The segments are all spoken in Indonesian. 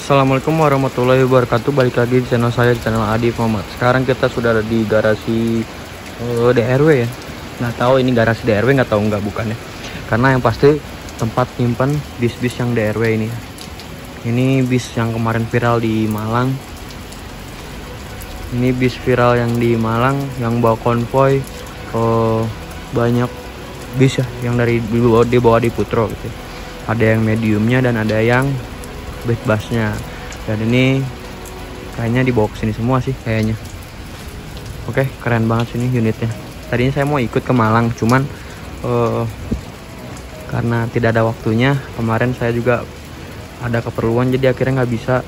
Assalamualaikum warahmatullahi wabarakatuh. Balik lagi di channel saya, di channel Adi Muhammad. Sekarang kita sudah ada di garasi DRW ya. Nggak tahu ini garasi DRW, nggak tahu nggak bukan ya. Karena yang pasti tempat nyimpan bis-bis yang DRW ini. Ini bis yang kemarin viral di Malang. Ini bis viral yang di Malang yang bawa konvoy banyak bis ya, yang dibawa di Putro gitu. Ada yang mediumnya dan ada yang big busnya, dan ini kayaknya dibawa ke sini semua sih kayaknya. Oke, keren banget sini unitnya. Tadinya saya mau ikut ke Malang, cuman karena tidak ada waktunya. Kemarin saya juga ada keperluan, jadi akhirnya nggak bisa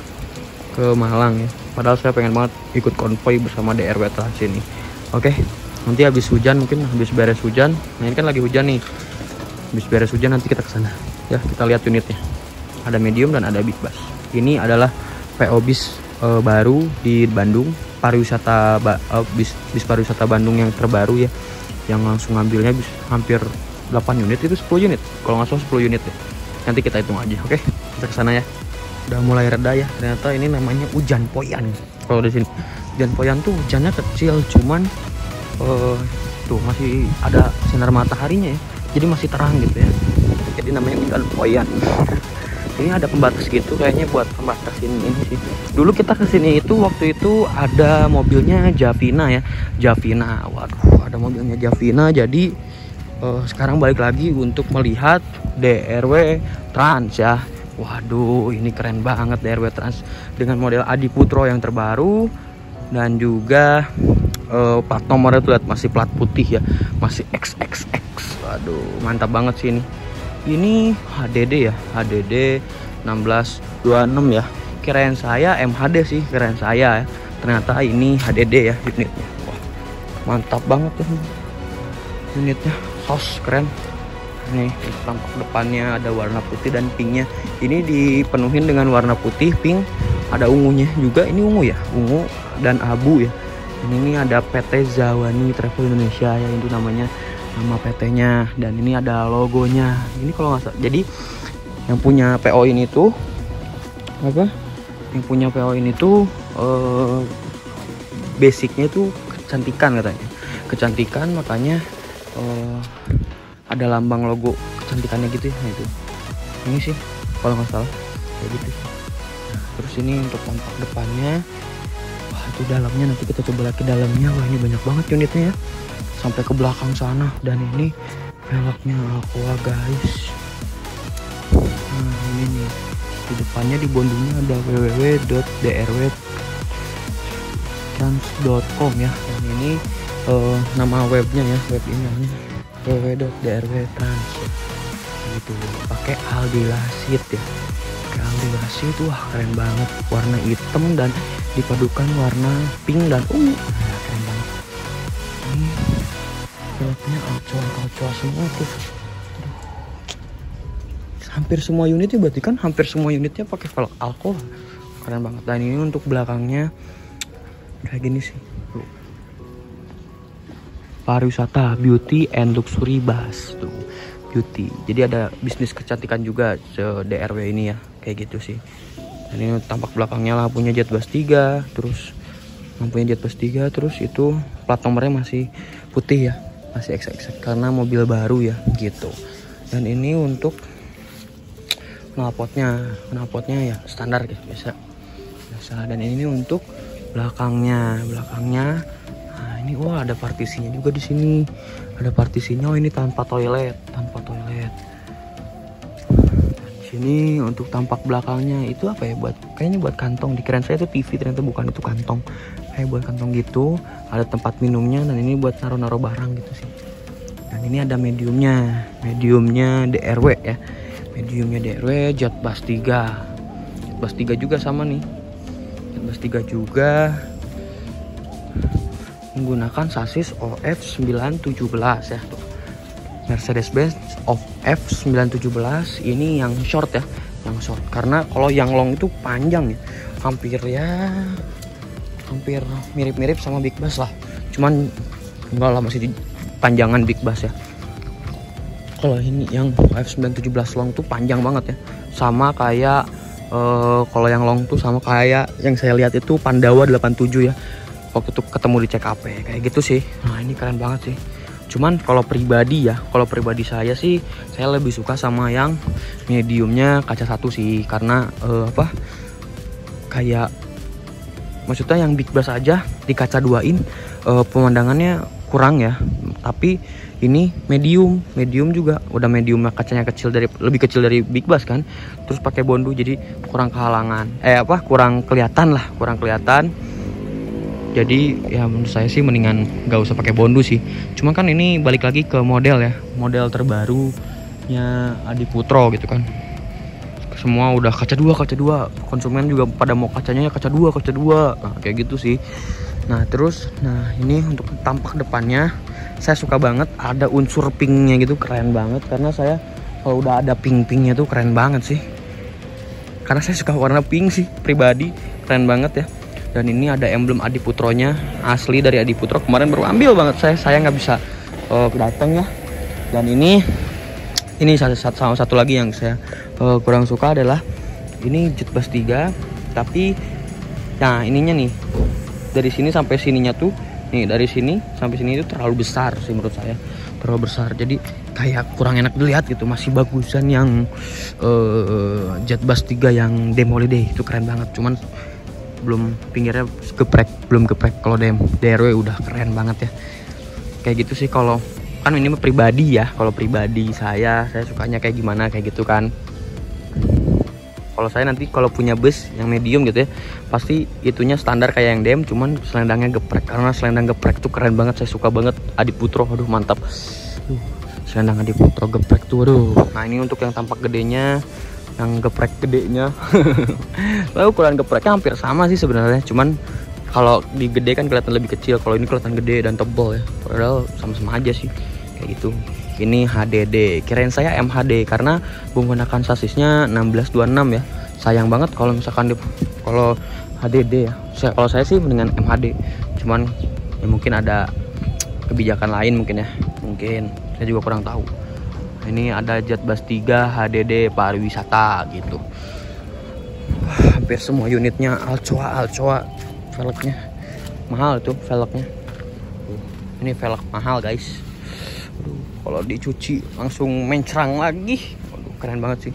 ke Malang ya. Padahal saya pengen banget ikut konvoy bersama DRW Trans ini. Oke, nanti habis hujan, mungkin habis beres hujan. Nah ini kan lagi hujan nih. Habis beres hujan nanti kita ke sana. Ya, kita lihat unitnya. Ada medium dan ada big bus. Ini adalah PO bis baru di Bandung, pariwisata bis pariwisata Bandung yang terbaru ya, yang langsung ngambilnya hampir 8 unit, itu 10 unit kalau nggak salah, 10 unit ya. Nanti kita hitung aja. Oke, kita kesana ya. Udah mulai reda ya, ternyata ini namanya hujan poyan. Kalau di sini hujan poyan tuh hujannya kecil, cuman tuh masih ada sinar mataharinya ya, jadi masih terang gitu ya, jadi namanya hujan poyan. Ini ada pembatas gitu kayaknya buat pembatasin ini sih. Dulu kita kesini itu waktu itu ada mobilnya Javina ya, Javina. Waduh, ada mobilnya Javina. Jadi sekarang balik lagi untuk melihat DRW Trans ya. Waduh, ini keren banget DRW Trans dengan model Adi Putro yang terbaru, dan juga plat nomornya tuh lihat masih plat putih ya, masih XXX. Waduh, mantap banget sih ini. Ini HDD ya, HDD 1626 ya. Kirain saya MHD sih, kirain saya ya. Ternyata ini HDD ya unitnya. Wah, mantap banget ya unitnya, sos keren. Nih tampak depannya ada warna putih dan pinknya. Ini dipenuhin dengan warna putih, pink, ada ungunya juga. Ini ungu ya, ungu dan abu ya. Ini ada PT Zawani Travel Indonesia ya, itu namanya, nama PT-nya, dan ini ada logonya. Ini kalau nggak salah, jadi yang punya PO ini tuh apa? Yang punya PO ini tuh basicnya tuh kecantikan katanya. Kecantikan, makanya ada lambang logo kecantikannya gitu ya. Nah, itu ini sih kalau nggak salah kayak gitu. Nah, terus ini untuk tampak depannya. Wah, itu dalamnya nanti kita coba lagi dalamnya. Wah, ini banyak banget unitnya ya, sampai ke belakang sana. Dan ini velgnya Aqua guys. Nah ini nih, di depannya di bondingnya ada www.drwtrans.com ya. Dan ini nama webnya ya, web ini www.drwtrans gitu, pakai aldilasit ya, pakai aldilasit. Wah, keren banget, warna hitam dan dipadukan warna pink dan ungu. Nah, keren banget ini. Velgnya alcoa semua tuh. Hampir semua unitnya, berarti kan hampir semua unitnya pakai velg alcoa. Keren banget. Dan ini untuk belakangnya kayak gini sih, pariwisata beauty and luxury bus tuh, beauty. Jadi ada bisnis kecantikan juga DRW ini ya, kayak gitu sih. Dan ini tampak belakangnya lampunya Jet Bus 3, terus lampunya Jet Bus 3, terus itu plat nomornya masih putih ya, masih XX karena mobil baru ya gitu. Dan ini untuk knalpotnya ya standar ya, biasa. Dan ini untuk belakangnya. Nah, ini wah, ada partisinya juga di sini. Ada partisinya. Oh, ini tanpa toilet. Sini untuk tampak belakangnya itu apa ya, kayaknya buat kantong. Dikirain saya itu TV, ternyata bukan, itu kantong. Kayak buat kantong gitu. Ada tempat minumnya, dan ini buat naruh barang gitu sih. Dan ini ada mediumnya DRW ya. Mediumnya DRW Jet Bus 3. Jet Bus 3 juga sama nih. Jet Bus 3 juga menggunakan sasis OF917 ya. Mercedes-Benz OF917 ini yang short ya, yang short. Karena kalau yang long itu panjang ya, hampir mirip-mirip sama Big Bus lah. Cuman enggak lah, masih di panjangan Big Bus ya. Kalau ini yang F917 long tuh panjang banget ya, sama kayak Kalau yang long tuh sama kayak yang saya lihat itu Pandawa 87 ya, waktu itu ketemu di CKP kayak gitu sih. Nah ini keren banget sih. Cuman kalau pribadi ya, kalau pribadi saya sih, saya lebih suka sama yang mediumnya kaca 1 sih, karena kayak maksudnya yang big bass aja di kaca 2-in pemandangannya kurang ya. Tapi ini medium juga, udah mediumnya kacanya lebih kecil dari big bass kan, terus pakai bondu jadi kurang kehalangan, kurang kelihatan. Jadi ya menurut saya sih mendingan gak usah pakai bondu sih. Cuma kan ini balik lagi ke model terbarunya Adiputro gitu kan. Semua udah kaca 2, konsumen juga pada mau kacanya kaca 2. Nah, kayak gitu sih. Nah ini untuk tampak depannya saya suka banget ada unsur pinknya gitu, keren banget. Karena saya kalau udah ada pink-pinknya tuh keren banget sih. Karena saya suka warna pink sih pribadi, keren banget ya. Dan ini ada emblem Adiputronya, asli dari Adiputro. Kemarin baru ambil banget saya nggak bisa datang ya. Dan ini satu lagi yang saya kurang suka adalah ini Jet Bass 3, tapi nah ininya nih dari sini sampai sininya tuh, nih dari sini sampai sini itu terlalu besar sih menurut saya, terlalu besar. Jadi kayak kurang enak dilihat gitu. Masih bagusan yang Jet Bass 3 yang Demoliday itu keren banget. Cuman pinggirnya belum geprek. Kalau DRW udah keren banget ya. Kayak gitu sih. Kalau kan ini pribadi ya, kalau pribadi saya sukanya kayak gimana kayak gitu kan. Kalau saya nanti kalau punya bus yang medium gitu ya, pasti itunya standar kayak yang DM, cuman selendangnya geprek. Karena selendang geprek tuh keren banget, saya suka banget Adiputro. Aduh mantap. Selendang Adiputro geprek tuh, aduh. Nah ini untuk yang tampak gedenya, yang geprek gedenya. Lalu ukuran gepreknya hampir sama sih sebenarnya, cuman kalau di gede kan kelihatan lebih kecil, kalau ini kelihatan gede dan tebal ya. Padahal sama-sama aja sih kayak gitu. Ini HDD, kirain saya MHD karena menggunakan sasisnya 1626 ya. Sayang banget kalau misalkan kalau HDD ya. Kalau saya sih mendingan MHD, cuman ya mungkin ada kebijakan lain mungkin ya. Mungkin saya juga kurang tahu. Ini ada Jet Bass 3 HDD pariwisata gitu. Hampir semua unitnya Alcoa velgnya mahal tuh, velgnya. Ini velg mahal guys. Kalau dicuci langsung mencrang lagi. Waduh, keren banget sih.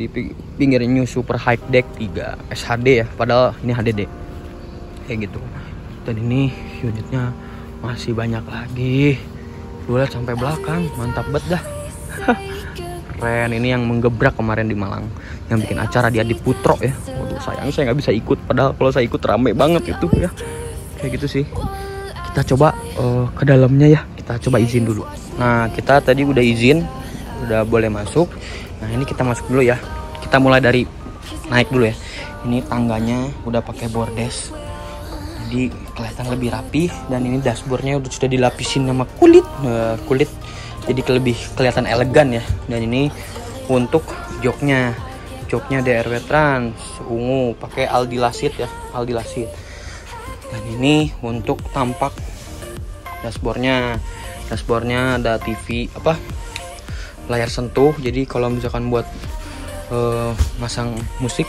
Di pinggirnya New Super High Deck 3 SHD ya, padahal ini HDD kayak gitu. Dan ini unitnya masih banyak lagi. Gue lihat sampai belakang, mantap banget dah. Keren. Ini yang menggebrak kemarin di Malang, yang bikin acara di Adiputro ya. Waduh, sayang saya nggak bisa ikut, padahal kalau saya ikut rame banget itu ya. Kayak gitu sih. Kita coba ke dalamnya ya, kita coba izin dulu. Nah kita tadi udah izin, udah boleh masuk. Nah ini kita masuk dulu ya. Kita mulai dari naik dulu ya. Ini tangganya udah pakai bordes, jadi kelihatan lebih rapi. Dan ini dashboardnya sudah dilapisin sama kulit, jadi lebih kelihatan elegan ya. Dan ini untuk joknya DRW Trans ungu pakai Aldi Lasit ya, Aldi Lasit. Dan ini untuk tampak dashboardnya ada TV layar sentuh. Jadi kalau misalkan buat masang musik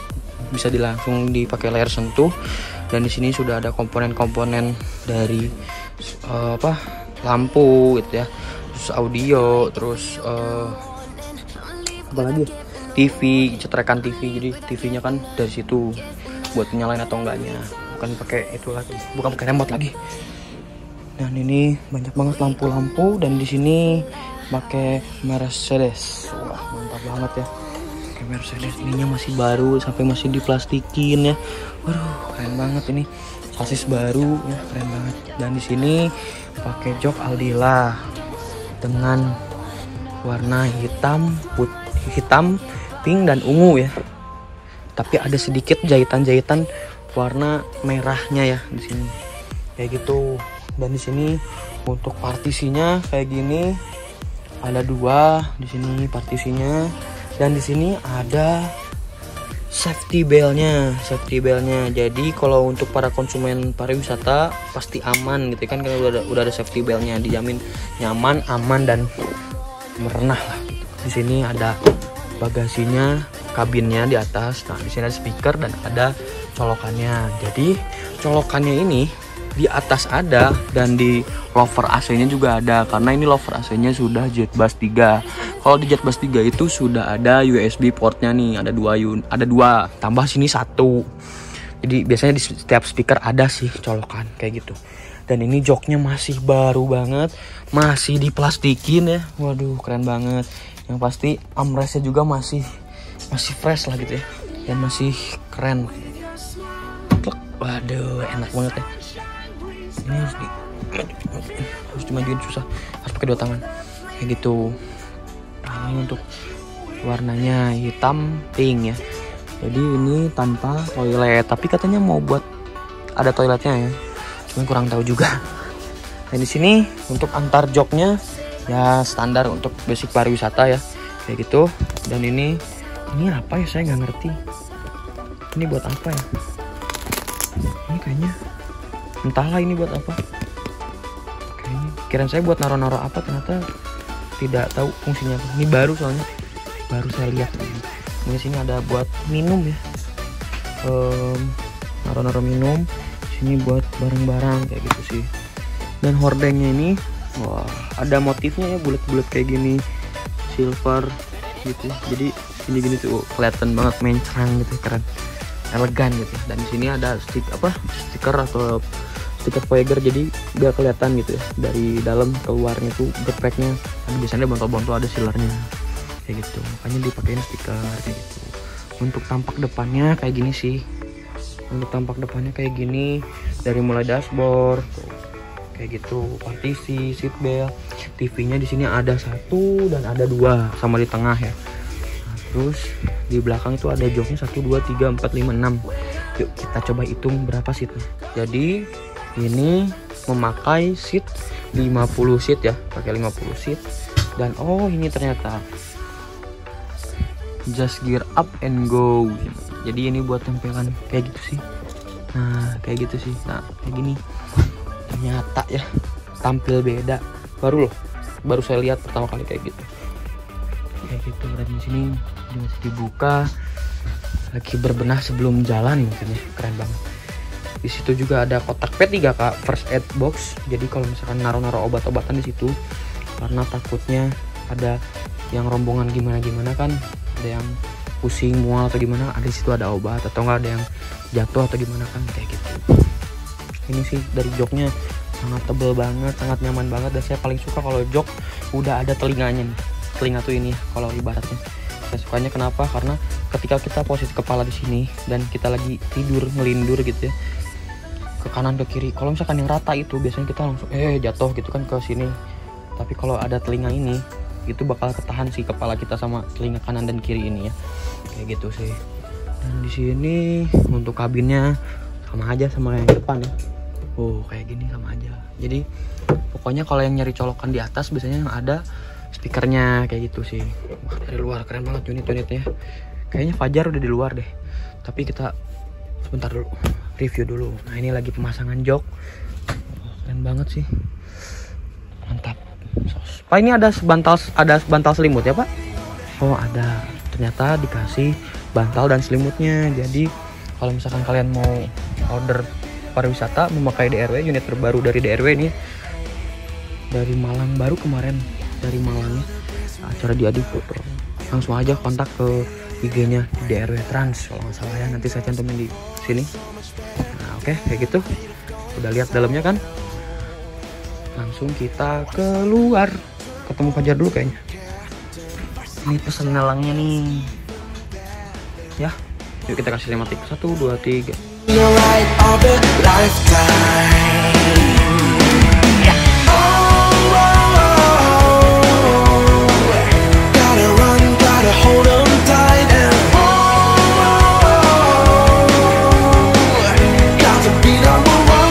bisa langsung dipakai layar sentuh. Dan di sini sudah ada komponen-komponen dari lampu gitu ya, terus audio, terus apa lagi, TV, cetrekan TV. Jadi TV-nya kan dari situ buat nyalain atau enggaknya, bukan pakai itu lagi, bukan pakai remote lagi. Dan ini banyak banget lampu-lampu. Dan di sini pakai Mercedes. Wah mantap banget ya, pakai Mercedes. Ininya masih baru, sampai masih diplastikin ya. Waduh keren banget ini, sasis baru ya, keren banget. Dan di sini pakai jok Aldila dengan warna hitam, pink dan ungu ya. Tapi ada sedikit jahitan-jahitan warna merahnya ya di sini, kayak gitu. Dan di sini untuk partisinya kayak gini, ada 2 di sini partisinya. Dan di sini ada safety beltnya. Jadi kalau untuk para konsumen pariwisata pasti aman gitu kan, karena udah ada safety beltnya, dijamin nyaman, aman dan merenah lah gitu. Di sini ada bagasinya kabinnya di atas. Nah di sini ada speaker dan ada colokannya. Jadi colokannya ini di atas ada dan di lover AC-nya juga ada, karena ini lover AC-nya sudah JetBus 3. Kalau di JetBus 3 itu sudah ada USB portnya nih, ada dua, tambah sini satu. Jadi biasanya di setiap speaker ada sih colokan kayak gitu. Dan ini joknya masih baru banget, masih diplastikin ya. Waduh keren banget. Yang pasti armrestnya juga masih fresh lah gitu ya, dan masih keren. Waduh enak banget ya. Ini harus dimajuin, susah, harus pakai dua tangan kayak gitu. Nah, ini untuk warnanya hitam pink ya. Jadi ini tanpa toilet, tapi katanya mau buat ada toiletnya ya, cuma kurang tahu juga. Nah di sini untuk antar joknya ya standar untuk basic pariwisata ya kayak gitu. Dan ini apa ya, saya nggak ngerti ini buat apa ya. Ini kayaknya entahlah ini buat apa. Kayaknya kirain saya buat naro-naro apa, ternyata tidak tahu fungsinya apa. Ini baru soalnya, baru saya lihat. Di sini ada buat minum ya, naro-naro minum. Sini buat barang-barang kayak gitu sih. Dan hordengnya ini, wah ada motifnya ya, bulat-bulat kayak gini, silver gitu. Jadi gini tuh kelihatan banget mencrang gitu, keren, elegan gitu. Dan di sini ada stiker atau stiker Voyager, jadi biar kelihatan gitu ya dari dalam keluarnya tuh gepreknya. Dan biasanya botol-botol ada sealernya kayak gitu, makanya dipakein stiker kayak gitu. Untuk tampak depannya kayak gini sih. Untuk tampak depannya kayak gini, dari mulai dashboard tuh, kayak gitu, partisi, seat belt, TV-nya di sini ada satu dan ada dua sama di tengah ya. Nah, terus di belakang itu ada joknya 1, 2, 3, 4, 5, 6. Yuk kita coba hitung berapa seatnya. Jadi ini memakai seat 50 seat ya, pakai 50 seat. Dan oh ini ternyata just gear up and go. Jadi ini buat tempelan kayak gitu sih. Nah kayak gitu sih. Nah kayak gini ternyata ya, tampil beda. Baru saya lihat pertama kali kayak gitu. Kayak gitu. Dan di sini masih dibuka, lagi berbenah sebelum jalan mungkin ya, keren banget. Di situ juga ada kotak P3K first aid box. Jadi kalau misalkan naruh-naruh obat-obatan di situ, karena takutnya ada yang rombongan gimana kan, ada yang pusing mual atau gimana, ada di situ ada obat, atau enggak ada yang jatuh atau gimana kan kayak gitu. Ini sih dari joknya sangat tebel banget, sangat nyaman banget. Dan saya paling suka kalau jok udah ada telinganya nih. Telinga tuh ini ya, kalau ibaratnya saya sukanya kenapa, karena ketika kita posisi kepala di sini dan kita lagi tidur ngelindur gitu ya, ke kanan ke kiri, kalau misalkan yang rata itu biasanya kita langsung jatuh gitu kan ke sini. Tapi kalau ada telinga ini, itu bakal ketahan sih kepala kita sama telinga kanan dan kiri ini ya, kayak gitu sih. Dan di sini untuk kabinnya sama aja sama yang depan ya. Kayak gini sama aja. Jadi pokoknya kalau yang nyari colokan di atas biasanya yang ada speakernya kayak gitu sih. Wah, dari luar keren banget unit-unitnya. Kayaknya Fajar udah di luar deh. Tapi kita sebentar dulu review dulu. Nah ini lagi pemasangan jok. Keren banget sih. Mantap. Pak ini ada bantal selimut ya Pak? Oh ada. Ternyata dikasih bantal dan selimutnya. Jadi kalau misalkan kalian mau order pariwisata memakai DRW, unit terbaru dari DRW ini, dari Malang, baru kemarin dari Malang, acara di Adiputra, langsung aja kontak ke IG-nya DRW Trans kalau nggak salah ya, nanti saya cantumin di sini. Nah oke, kayak gitu udah lihat dalamnya kan, langsung kita keluar ketemu Fajar dulu kayaknya. Ini pesan nelangnya nih ya, yuk kita kasih tematik 1, 2, 3. The ride of a lifetime. Gotta run, gotta hold on tight and got to be number one.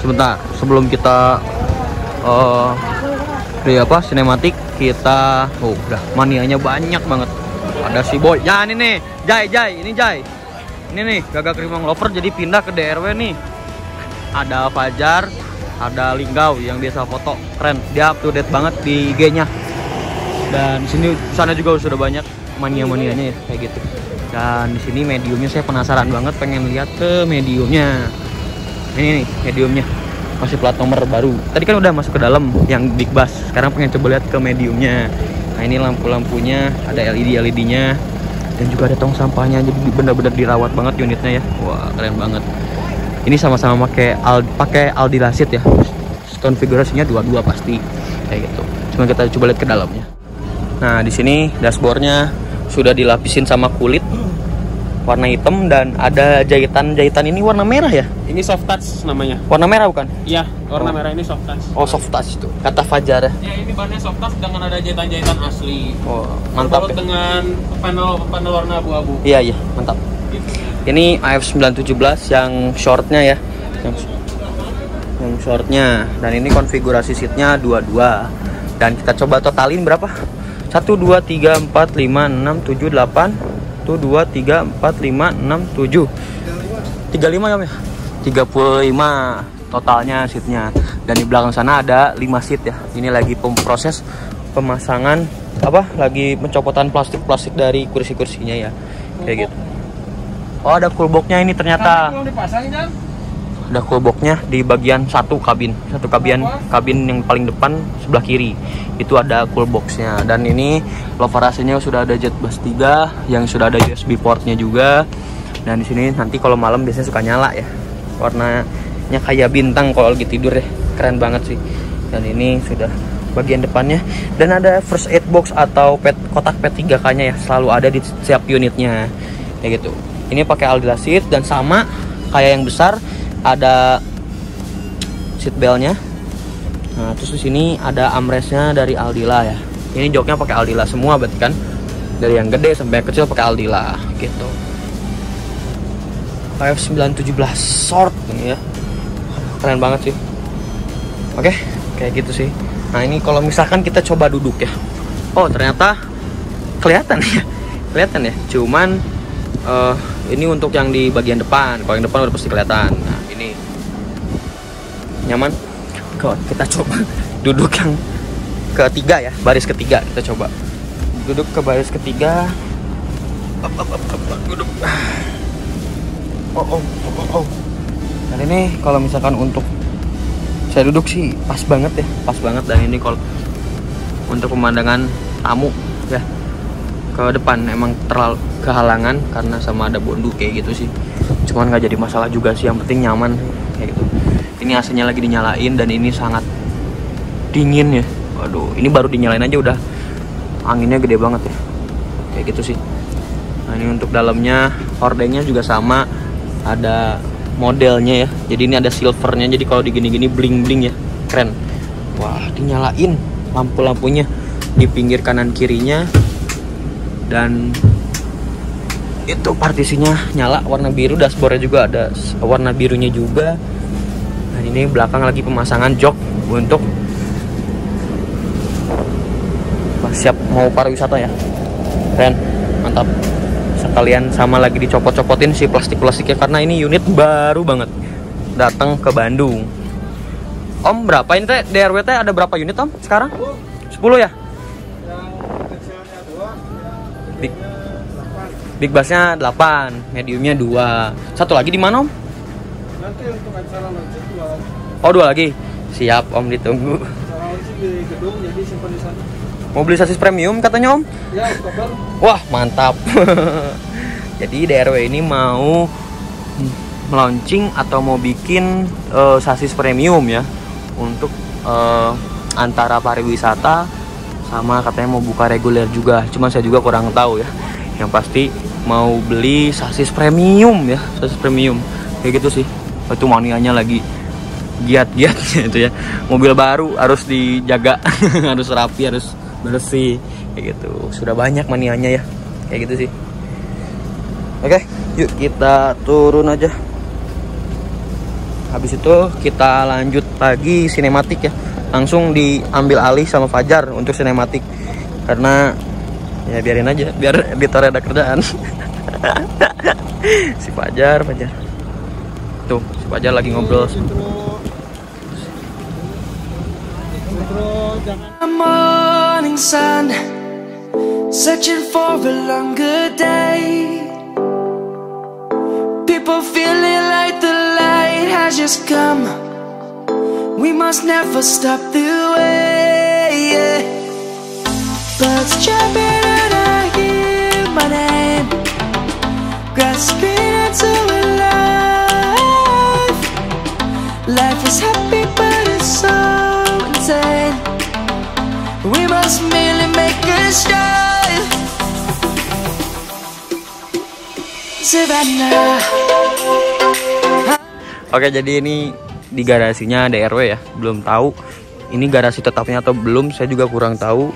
sebentar sebelum kita di apa sinematik kita udah manianya banyak banget. Ada si Boy ya, ini nih Jai ini nih Gagak Rimang Lover jadi pindah ke DRW nih. Ada Fajar, ada Linggau yang biasa foto, keren, dia up to date banget di IG-nya. Dan di sana juga sudah banyak mania-manianya ya kayak gitu. Dan di sini mediumnya saya penasaran banget, pengen lihat ke mediumnya. Ini nih mediumnya, masih plat nomor baru. Tadi kan udah masuk ke dalam yang big bus, sekarang pengen coba lihat ke mediumnya. Nah ini lampu-lampunya, ada LED-nya, dan juga ada tong sampahnya, jadi bener-bener dirawat banget unitnya ya. Wah keren banget. Ini sama-sama pakai Aldi Lasit ya. Konfigurasinya dua-dua pasti kayak gitu. Cuma kita coba lihat ke dalamnya. Nah di sini dashboardnya sudah dilapisin sama kulit warna hitam dan ada jahitan ini warna merah ya. Ini soft touch namanya. Warna merah bukan? Iya, warna merah ini soft touch. Oh soft touch itu kata Fajar ya. Ya ini bahannya soft touch dengan ada jahitan-jahitan asli. Oh mantap ya. Dengan panel warna abu-abu. Iya mantap. Gitu, ya. Ini AF917 yang shortnya ya, yang shortnya. Dan ini konfigurasi seatnya 22. Dan kita coba totalin berapa? 1, 2, 3, 4, 5, 6, 7, 8 1, 2, 3, 4, 5, 6, 7 35 ya? 35 totalnya seatnya. Dan di belakang sana ada 5 seat ya. Ini lagi proses pemasangan lagi pencopotan plastik dari kursi-kursinya ya. Kayak gitu. Oh ada coolboxnya ini ternyata. Ada coolboxnya di bagian satu kabin yang paling depan sebelah kiri itu ada coolboxnya. Dan ini lover AC-nya sudah ada jet bus 3 yang sudah ada USB portnya juga. Dan di sini nanti kalau malam biasanya suka nyala ya, warnanya kayak bintang kalau lagi tidur ya, keren banget sih. Dan ini sudah bagian depannya dan ada first aid box atau kotak P3K nya ya, selalu ada di setiap unitnya kayak gitu. Ini pakai Aldi Lasit dan sama kayak yang besar ada seat beltnya. Nah terus di sini ada armrestnya dari Aldila ya. Ini joknya pakai Aldila semua berarti kan, dari yang gede sampai yang kecil pakai Aldila gitu. AF917 short ini ya, keren banget sih. Oke kayak gitu sih. Nah ini kalau misalkan kita coba duduk ya, oh ternyata kelihatan ya, cuman ini untuk yang di bagian depan. Kalau yang depan udah pasti kelihatan. Nah ini nyaman. Kita coba duduk yang ketiga ya, baris ketiga. Kita coba duduk ke baris ketiga. Duduk. Oh. Dan ini kalau misalkan untuk saya duduk sih pas banget ya, pas banget. Dan ini kalau untuk pemandangan tamu ya ke depan emang terlalu kehalangan karena sama ada bondu kayak gitu sih. Cuman nggak jadi masalah juga sih, yang penting nyaman kayak gitu. Ini AC-nya lagi dinyalain dan ini sangat dingin ya. Waduh, ini baru dinyalain aja udah anginnya gede banget ya. Kayak gitu sih. Nah, ini untuk dalamnya hordengnya juga sama, ada modelnya ya. Jadi ini ada silvernya. Jadi kalau digini-gini bling-bling ya, keren. Wah, dinyalain lampu-lampunya di pinggir kanan kirinya. Dan itu partisinya nyala warna biru, dashboardnya juga ada warna birunya juga. Dan ini belakang lagi pemasangan jok untuk siap mau pariwisata ya, keren, mantap. Sekalian sama lagi dicopot-copotin si plastik-plastiknya karena ini unit baru banget datang ke Bandung. Om berapa ini teh DRW teh ada berapa unit om sekarang? 10 ya? Big busnya 8, mediumnya 2. Satu lagi di mana om? Nanti untuk acara launching 2. Oh 2 lagi. Siap om, ditunggu. Acara launching di gedung, jadi simpan di sana. Mau beli sasis premium katanya om? Ya, Oktober. Wah mantap. Jadi DRW ini mau melaunching atau mau bikin sasis premium ya, untuk antara pariwisata sama katanya mau buka reguler juga. Cuman saya juga kurang tahu ya. Yang pasti mau beli sasis premium ya, sasis premium kayak gitu sih. Itu manianya lagi giat-giatnya itu ya. Mobil baru harus dijaga, harus rapi, harus bersih kayak gitu. Sudah banyak manianya ya, kayak gitu sih. Oke, yuk kita turun aja. habis itu kita lanjut lagi sinematik ya. Langsung diambil alih sama Fajar untuk sinematik. Karena ya biarin aja, biar editor ada kerjaan. Si Fajar. Tuh, si Fajar lagi ngobrol. A morning sun, searching for a longer day. People feeling like the light has just come. We must never stop the way. Yeah. Birds chirping and I hear my name, grasping into a life. Life is happy but it's so insane. We must merely make a start. Savannah. Oke, jadi ini di garasinya DRW ya. Belum tahu ini garasi tetapnya atau belum, saya juga kurang tahu.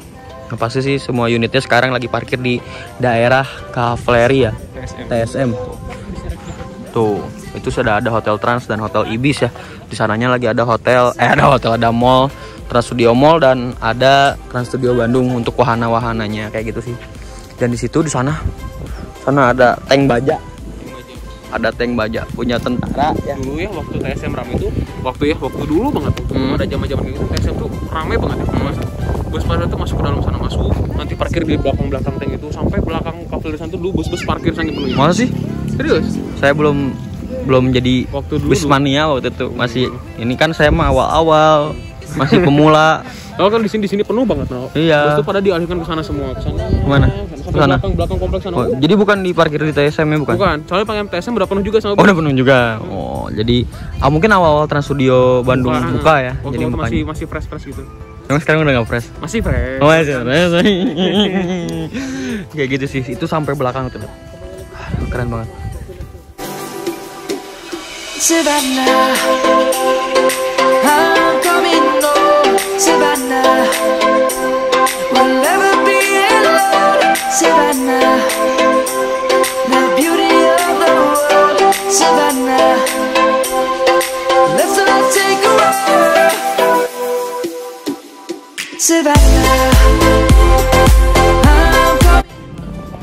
Yang pasti sih semua unitnya sekarang lagi parkir di daerah Kavaleri ya, TSM. Tuh, itu sudah ada Hotel Trans dan Hotel Ibis ya. Di sananya lagi ada ada mall, Trans Studio Mall, dan ada Trans Studio Bandung untuk wahana-wahananya kayak gitu sih. Dan di situ di sana ada tank baja. Ada tank baja punya tentara ya. Dulu ya waktu TSM ramai itu, waktu dulu banget tuh. Ada zaman-zaman gitu TSM tuh ramai banget ya. Bus pada tuh masuk ke dalam sana, nanti parkir di belakang tank itu, sampai belakang Kavaleri sana tuh dulu bus parkir saking penuhnya. Masa sih? Serius? Saya belum jadi Waktu dulu, bus mania waktu itu. Masih ini kan saya mah awal-awal, masih pemula. Oh kan di sini penuh banget, no. Iya. Bus tuh pada dialihkan ke sana semua, ke sana. Kemana? Sampai Sana. belakang kompleks sana. Oh, jadi bukan diparkir di TSM ya, bukan? Bukan, soalnya pengen TSM udah penuh juga sama Oh, udah penuh juga. Oh, jadi mungkin awal-awal Trans Studio Bandung buka ya. Waktu Jadi itu masih fresh gitu. Emang sekarang udah nggak fresh? Masih fresh. Oh, masih fresh. Kayak gitu sih. Itu sampai belakang tuh. Keren banget. Savannah, I'm coming home. Savannah, we'll never be alone. Savannah, the beauty of the world. Savannah, let's all take a ride. Savannah, I'm coming.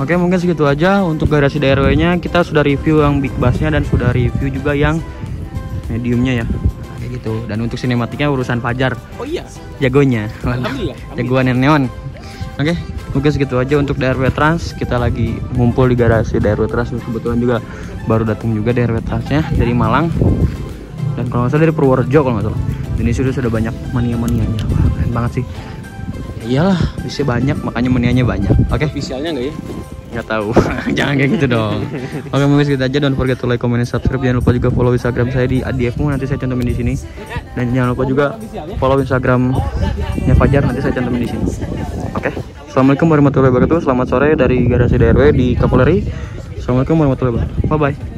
Oke, mungkin segitu aja untuk garasi DRW-nya. Kita sudah review yang big bass-nya dan sudah review juga yang mediumnya ya. Kayak gitu. Dan untuk sinematiknya urusan Fajar. Oh iya. Jagonya. Alhamdulillah. Jagoan yang neon. Oke, mungkin segitu aja untuk DRW Trans. Kita lagi ngumpul di garasi DRW Trans. Kebetulan juga baru datang juga DRW Transnya dari Malang. Dan kalau nggak salah dari Purworejo kalau nggak salah. Dan ini sudah banyak mania-manianya. Wah, keren banget sih. Ya iyalah, bisa banyak, makanya manianya banyak. Oke. Officialnya enggak ya? Nggak tahu. Jangan kayak gitu dong. Oke, mungkin segitu aja. Don't forget to like, comment, and subscribe. Jangan lupa juga follow Instagram saya di @diefmu, nanti saya cantumin di sini. Dan jangan lupa juga follow Instagramnya Fajar, nanti saya cantumin di sini. Oke. Assalamualaikum warahmatullahi wabarakatuh. Selamat sore dari garasi DRW di Kavaleri. Assalamualaikum warahmatullahi wabarakatuh. Bye bye.